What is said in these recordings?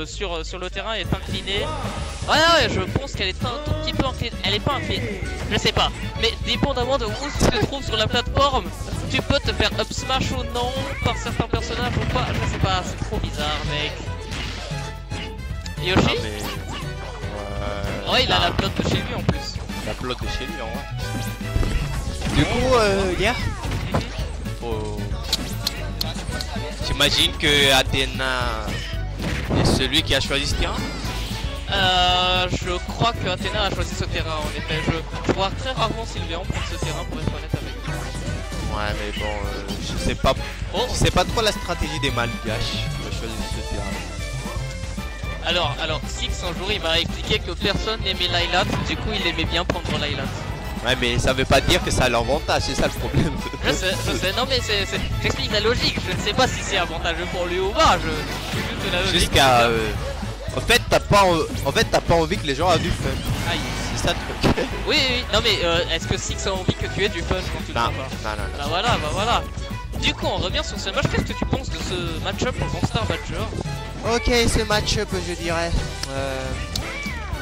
sur le terrain est inclinée. Ouais, je pense qu'elle est un tout petit peu inclinée. Elle est pas inclinée, je sais pas. Mais dépendamment de où tu te trouves sur la plateforme, tu peux te faire up smash ou non par certains personnages ou pas. Je sais pas, c'est trop bizarre, mec. Yoshi? Ouais, il a la plot de chez lui en plus. La plot de chez lui en vrai. Du coup, yeah. J'imagine que Athéna est celui qui a choisi ce terrain. Je crois que Athéna a choisi ce terrain en effet. Je vois très rarement Sylveon prendre ce terrain pour être honnête avec vous. Ouais mais bon, je sais pas. Je sais pas trop la stratégie des malgaches qui a choisi ce terrain. Alors Six un jour il m'a expliqué que personne n'aimait Lylat, du coup il aimait bien prendre Lylat. Ouais mais ça veut pas dire que ça a l'avantage, c'est ça le problème. Je sais, non mais j'explique la logique, je ne sais pas si c'est avantageux pour lui ou pas, je juste la logique. Jusqu'à... En fait t'as pas envie que les gens aient du fun. Aïe. C'est ça le truc. Oui, non mais est-ce que Six a envie que tu aies du fun quand tu le prends pas? Non. Bah voilà. Du coup on revient sur ce match, qu'est-ce que tu penses de ce match-up en Monster Badger? Ok, ce match-up je dirais...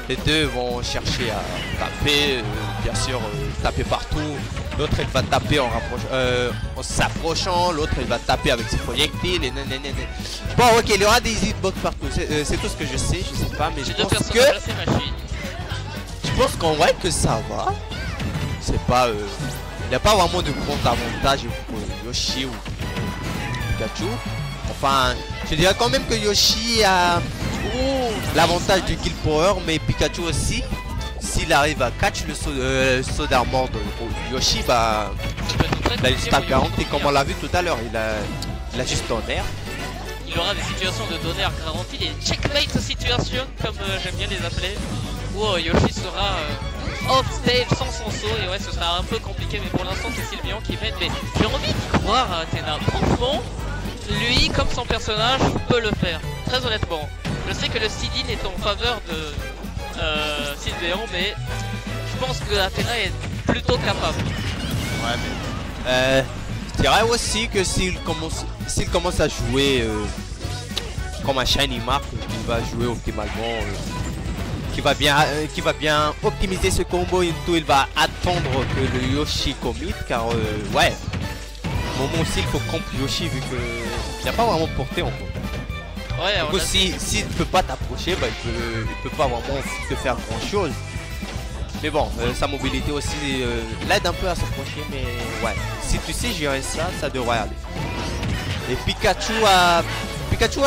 Les deux vont chercher à taper, bien sûr, taper partout. L'autre elle va taper en s'approchant, l'autre elle va taper avec ses projectiles et nanana. Bon ok, il y aura des hitbox partout, c'est tout ce que je sais pas, mais je pense qu'en vrai que ça va. C'est pas... il n'y a pas vraiment de grand avantage pour Yoshi ou Pikachu. Enfin, je dirais quand même que Yoshi a l'avantage du kill power, mais Pikachu aussi, s'il arrive à catch le saut d'armor de Yoshi, bah il a une stab garantie comme on l'a vu tout à l'heure, il a juste tonnerre. Il aura des situations de tonnerre garantie, des checkmate situations comme j'aime bien les appeler, où Yoshi sera off stage sans son saut et ouais ce sera un peu compliqué, mais pour l'instant c'est Sylveon qui mène, mais j'ai envie d'y croire à Athéna, franchement. Lui, comme son personnage, peut le faire. Très honnêtement. Je sais que le seeding est en faveur de Sylveon, mais je pense que Athéna est plutôt capable. Ouais, mais... je dirais aussi que s'il commence à jouer comme un Shiny Mark, il va jouer optimalement, qui va bien optimiser ce combo, il va attendre que le Yoshi commit, car ouais. Moment aussi il faut comp Yoshi vu que il n'y a pas vraiment de portée en fait. Ouais, du coup s'il ne peut pas t'approcher, bah, il peut pas vraiment te faire grand chose. Mais bon, sa mobilité aussi l'aide un peu à s'approcher, mais ouais. Si tu sais gérer ça, ça devrait aller. Et Pikachu a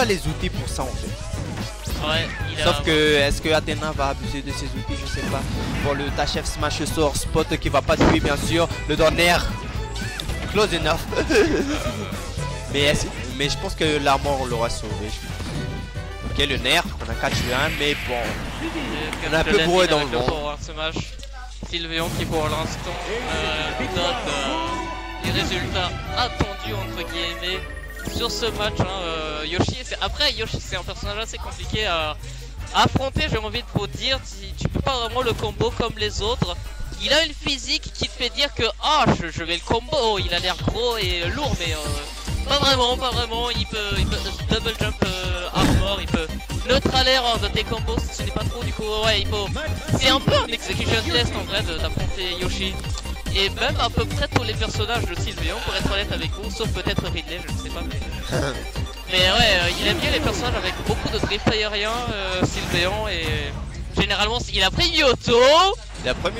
les outils pour ça en fait. Ouais, sauf que est-ce que Athéna va abuser de ses outils, je sais pas. Pour le Tachef Smash Sword Spot qui va pas tuer bien sûr, le Donner. Close enough. mais je pense que l'armor l'aura sauvé. Ok, le nerf, on a catch le 1, mais bon. On a un peu bourré dans le vent. Sylveon qui pour l'instant donne les résultats attendus entre guillemets sur ce match. Yoshi, après Yoshi c'est un personnage assez compliqué à affronter, j'ai envie de vous dire. Tu peux pas vraiment le combo comme les autres. Il a une physique qui te fait dire que je vais le combo, il a l'air gros et lourd, mais pas vraiment, il peut double jump armor, il peut neutral air de tes combos si ce n'est pas trop, du coup ouais il faut... C'est un peu un execution test en vrai d'affronter Yoshi. Et même à peu près tous les personnages de Sylveon pour être honnête avec vous, sauf peut-être Ridley, je ne sais pas mais... mais ouais, il aime bien les personnages avec beaucoup de drift aérien, Sylveon, et... Généralement il a pris Mewtwo. Il a pris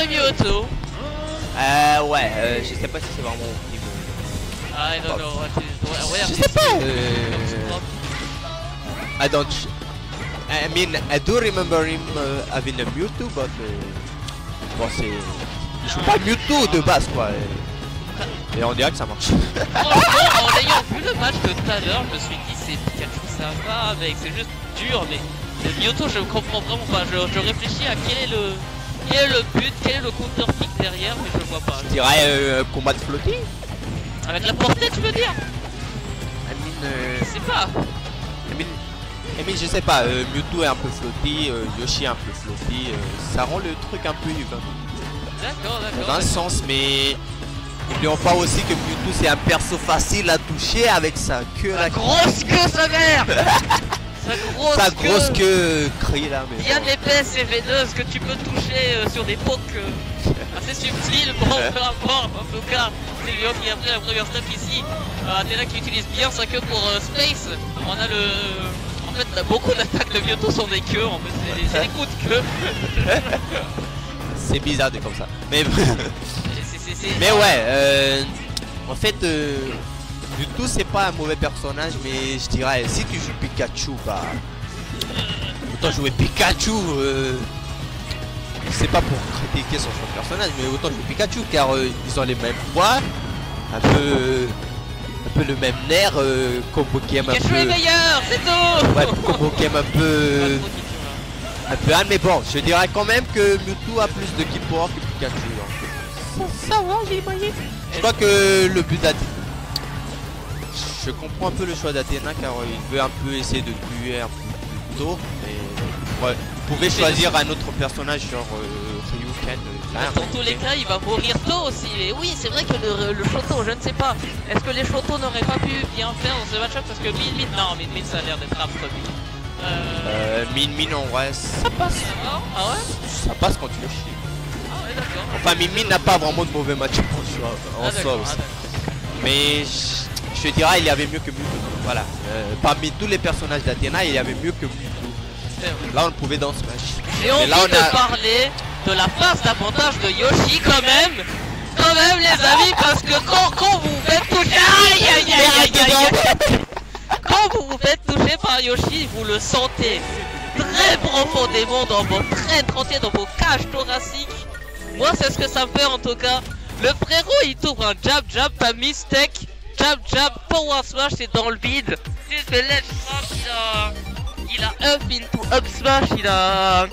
Mewtwo. Ouais, je sais pas si c'est vraiment optim. I don't know. Je sais pas. I mean, I do remember him having a Mewtwo, but bon, c'est... Il joue pas Mewtwo de base, quoi. Et on dirait que ça marche. Franchement, en ayant vu le match de tout à l'heure, je me suis dit c'est Pikachu, ça va, mec, c'est juste dur, mais le Mewtwo, je comprends vraiment pas. Je réfléchis à quel est le but, quel est le counter pick derrière, mais je vois pas. Je dirais combat de floating. Avec la portée, tu veux dire? Je sais pas. Je sais pas, Mewtwo est un peu floaty, Yoshi est un peu floaty, ça rend le truc un peu even. D'accord. Dans un sens, mais n'oublions pas aussi que Mewtwo c'est un perso facile à toucher avec sa queue. La grosse queue, sa mère. Sa grosse queue crie là, mais bien bon. épaisse et veineuse que tu peux toucher sur des pocs assez subtils. Bon, peu importe, en tout cas, Sylvion qui a pris la première step ici. Athéna qui utilise bien sa queue pour Space. On a le... En fait, beaucoup d'attaques de Mewtwo sont des queues, en fait, c'est des coups de queue. C'est bizarre de comme ça. Mais, c'est... mais ouais, en fait, Mewtwo c'est pas un mauvais personnage, mais je dirais, si tu joues Pikachu, bah... Autant jouer Pikachu, c'est pas pour critiquer son personnage, mais autant jouer Pikachu, car ils ont les mêmes poids, un peu le même nerf, combo game un Pikachu peu... est meilleur, c'est tout. Ouais, combo game un peu... hard, mais bon, je dirais quand même que Mewtwo a plus de Keep Power que Pikachu. Donc. Ça va, j'ai moyen. Je crois que le but d'Athéna... Je comprends un peu le choix d'Athéna car il veut un peu essayer de tuer un peu plus tôt. Mais ouais, vous pouvez choisir un autre personnage genre Ryuken. Dans tous les cas, il va mourir tôt aussi. Et oui, c'est vrai que le Shoto, je ne sais pas. Est-ce que les Shoto n'auraient pas pu bien faire dans ce match-up? Parce que Min, non, Min, ça a l'air d'être affreux. Min en vrai, ça passe. Ah ouais? Ça passe quand tu le chies. Ah ouais, d'accord. Enfin, Min n'a pas vraiment de mauvais match en soi aussi. Mais je dirais il y avait mieux que Mewtwo. Voilà. Parmi tous les personnages d'Athéna, il y avait mieux que Mewtwo. Là, on pouvait dans ce match. J'ai envie de parler de la phase d'avantage de Yoshi quand même. Quand même, les amis, parce que quand vous vous faites toucher... Aïe, aïe, aïe, aïe, aïe. Quand vous vous faites toucher par Yoshi, vous le sentez très profondément dans vos traîtres entiers, dans vos cages thoraciques. Moi, c'est ce que ça me fait en tout cas. Le frérot, il tourne un jab, jab, pas mistake. Jab, jab, power smash, c'est dans le vide. Il fait ledge trap, il a up into up smash, il a...